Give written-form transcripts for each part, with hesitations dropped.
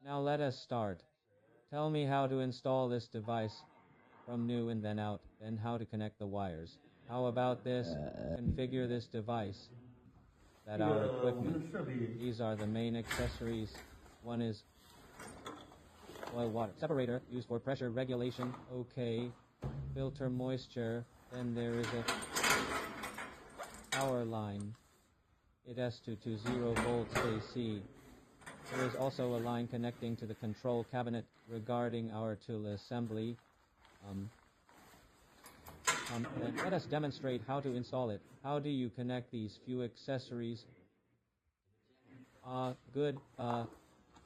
Now let us start. Tell me how to install this device from new and then out, then how to connect the wires. How about this? Configure this device. That our equipment. These are the main accessories. One is oil water separator used for pressure regulation. Okay. Filter moisture. Then there is a power line. It has to 0 volts AC. There is also a line connecting to the control cabinet. Regarding our tool assembly, let us demonstrate how to install it. How do you connect these few accessories? Good.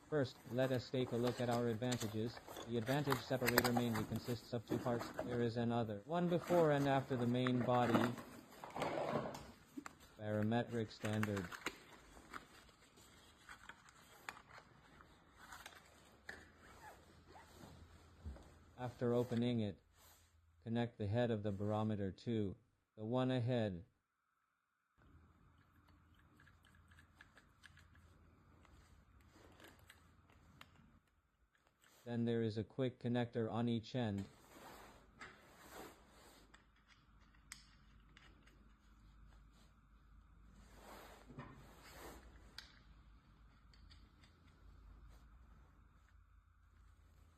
First, let us take a look at our advantages. The advantage separator mainly consists of two parts. There is another one before and after the main body. Barometric standard. After opening it, connect the head of the barometer to the one ahead. Then there is a quick connector on each end.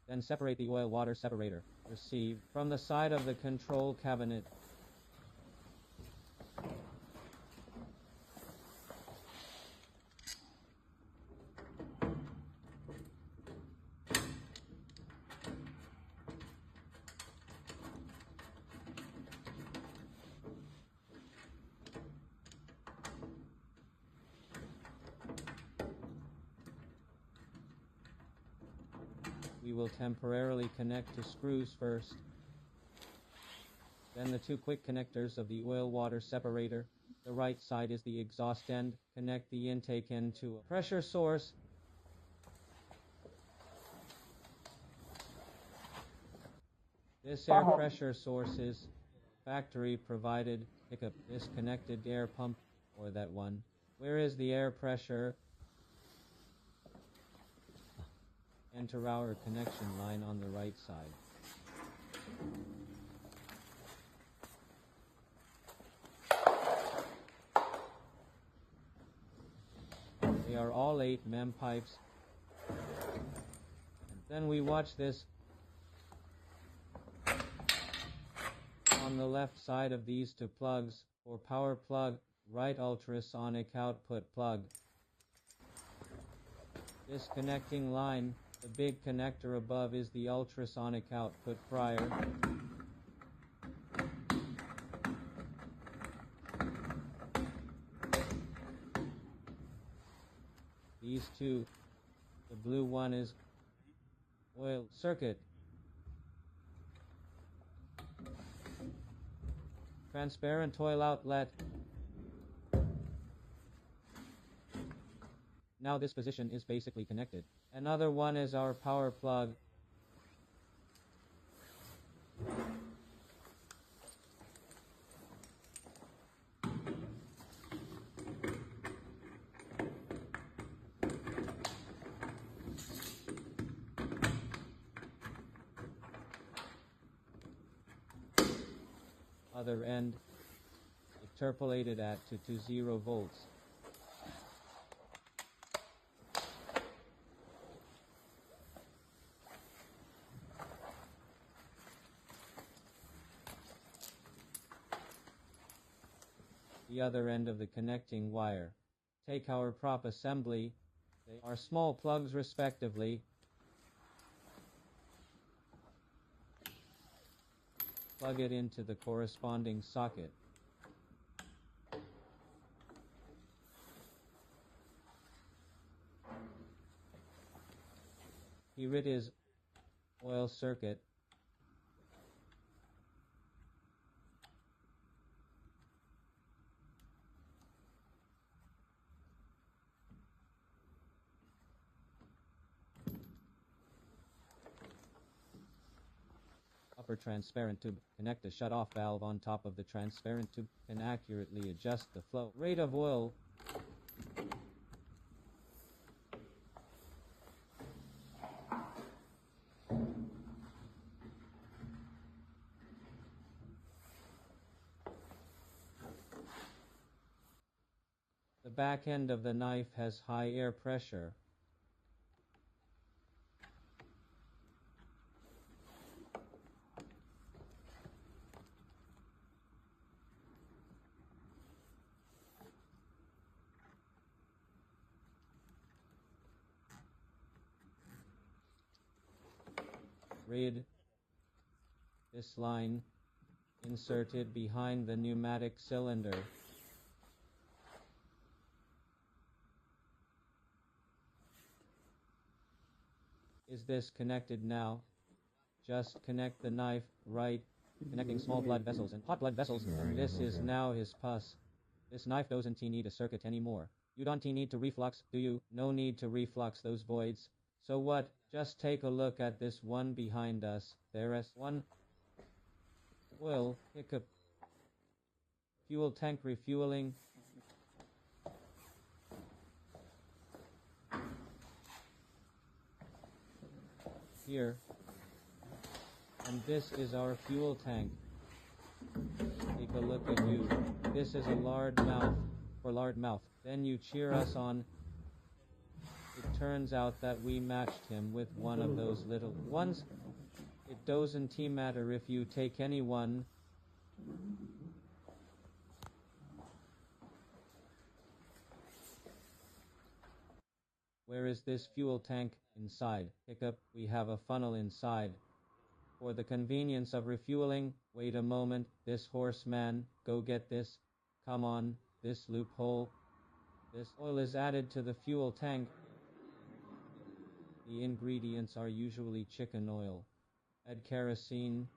Then separate the oil-water separator. Receive from the side of the control cabinet. We will temporarily connect to screws first. Then the two quick connectors of the oil-water separator. The right side is the exhaust end. Connect the intake end to a pressure source. This air pressure source is factory provided. Pick up this connected air pump or that one. Where is the air pressure? Enter our connection line on the right side. They are all 8 MEM pipes. And then we watch this. On the left side of these two plugs, for power plug, right ultrasonic output plug. This connecting line, the big connector above, is the ultrasonic output prior. These two, the blue one is oil circuit. Transparent oil outlet. Now this position is basically connected. Another one is our power plug. Other end, interpolated at to 0 volts. The other end of the connecting wire. Take our prop assembly. They are small plugs respectively. Plug it into the corresponding socket. Here it is, oil circuit. Upper transparent tube. Connect a shut-off valve on top of the transparent tube. Can accurately adjust the flow rate of oil. back end of the knife has high air pressure. Read this line inserted behind the pneumatic cylinder. Is this connected now? Just connect the knife, right, connecting small blood vessels and hot blood vessels, and this is now his pus. This knife doesn't need a circuit anymore. You don't need to reflux, do you? No need to reflux those voids. So what? Just take a look at this one behind us. There's one. Oil, hiccup. Fuel tank refueling. Here. And this is our fuel tank. Take a look at you. This is a lard mouth, for lard mouth. Then you cheer us on. It turns out that we matched him with one of those little ones. It doesn't matter if you take any one. Where is this fuel tank? Inside. Hiccup, we have a funnel inside. For the convenience of refueling, wait a moment, this horseman, go get this. Come on, this loophole. This oil is added to the fuel tank. The ingredients are usually chicken oil. Add kerosene.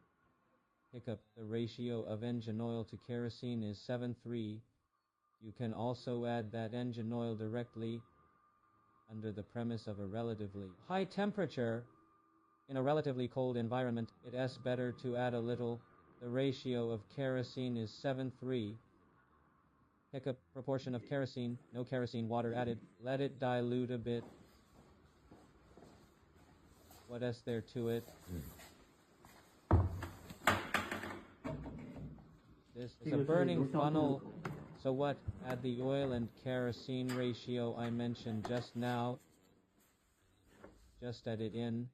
Hiccup, the ratio of engine oil to kerosene is 7:3. You can also add that engine oil directly under the premise of a relatively high temperature. In a relatively cold environment, it is better to add a little. The ratio of kerosene is 7:3. Hiccup, proportion of kerosene, no kerosene water added. Let it dilute a bit. What is there to it? This is a burning funnel. So what? Add the oil and kerosene ratio I mentioned just now. Just add it in.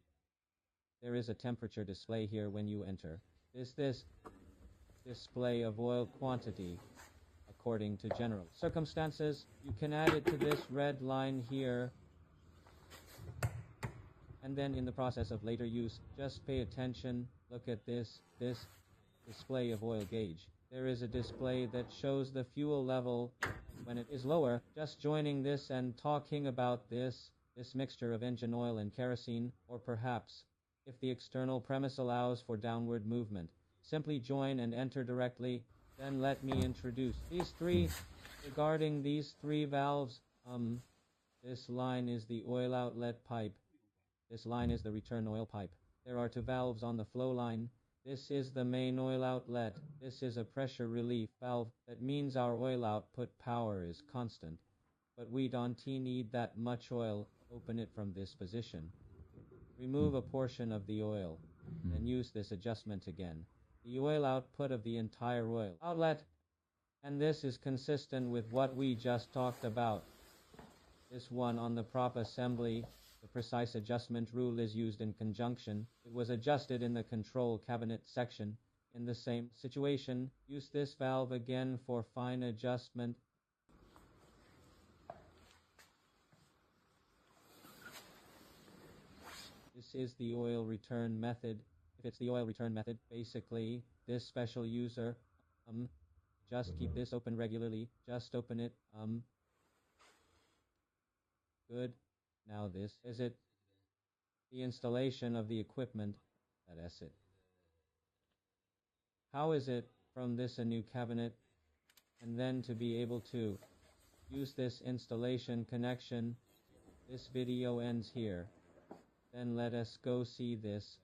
There is a temperature display here when you enter. This display of oil quantity. According to general circumstances, you can add it to this red line here. And then in the process of later use, just pay attention, look at this display of oil gauge. There is a display that shows the fuel level when it is lower. Just joining this and talking about this mixture of engine oil and kerosene, or perhaps, if the external premise allows for downward movement, simply join and enter directly. Then let me introduce these three. Regarding these three valves, this line is the oil outlet pipe. This line is the return oil pipe. There are two valves on the flow line. This is the main oil outlet. This is a pressure relief valve. That means our oil output power is constant. But we don't need that much oil. Open it from this position. Remove a portion of the oil. Then use this adjustment again. The oil output of the entire oil outlet. And this is consistent with what we just talked about. This one on the prop assembly. The precise adjustment rule is used in conjunction. It was adjusted in the control cabinet section. In the same situation, use this valve again for fine adjustment. This is the oil return method. If it's the oil return method, basically, this special user, just keep this open regularly. Just open it, Good. Now this is it. The installation of the equipment. That's it. How is it from this a new cabinet? And then to be able to use this installation connection. This video ends here. Then let us go see this.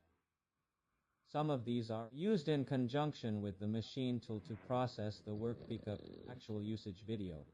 Some of these are used in conjunction with the machine tool to process the work pickup actual usage video.